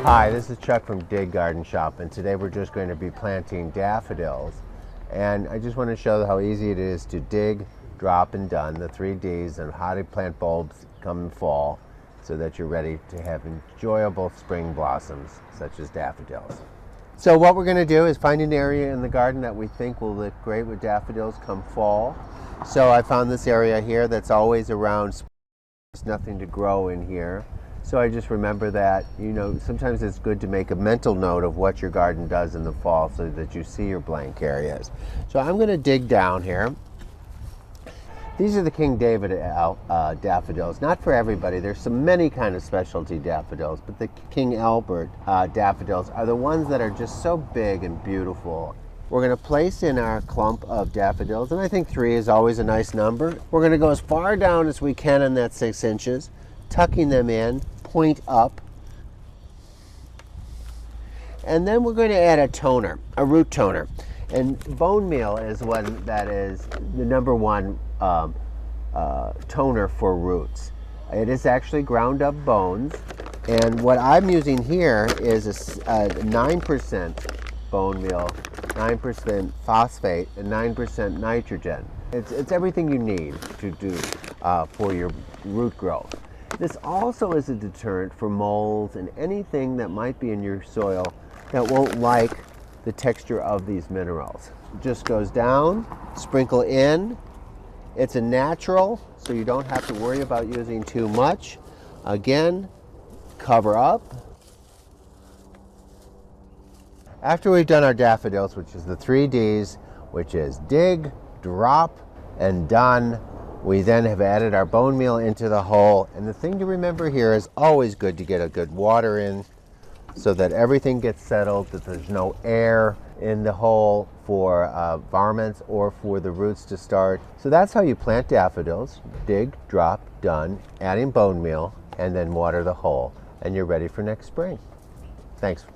Hi, this is Chuck from Dig Garden Shop, and today we're just going to be planting daffodils. And I just want to show how easy it is to dig, drop, and done, the 3 Ds, and how to plant bulbs come in fall so that you're ready to have enjoyable spring blossoms such as daffodils. So what we're going to do is find an area in the garden that we think will look great with daffodils come fall. So I found this area here that's always around spring. There's nothing to grow in here. So I just remember that, sometimes it's good to make a mental note of what your garden does in the fall so that you see your blank areas. So I'm going to dig down here. These are the King David daffodils. Not for everybody. There's many kind of specialty daffodils, but the King Albert daffodils are the ones that are just so big and beautiful. We're going to place in our clump of daffodils, and I think 3 is always a nice number. We're going to go as far down as we can in that 6 inches, tucking them in, point up. And then we're going to add a toner, a root toner. And bone meal is one that is the #1 toner for roots. It is actually ground up bones. And what I'm using here is a 9% bone meal, 9% phosphate, and 9% nitrogen. It's everything you need to do for your root growth. This also is a deterrent for molds and anything that might be in your soil that won't like the texture of these minerals. It just goes down, sprinkle in. It's a natural, so you don't have to worry about using too much. Again, cover up. After we've done our daffodils, which is the 3 Ds, which is dig, drop, and done, we then have added our bone meal into the hole. And the thing to remember here is always good to get a good water in so that everything gets settled, that there's no air in the hole for varmints or for the roots to start. So that's how you plant daffodils. Dig, drop, done, adding bone meal, and then water the hole. And you're ready for next spring. Thanks.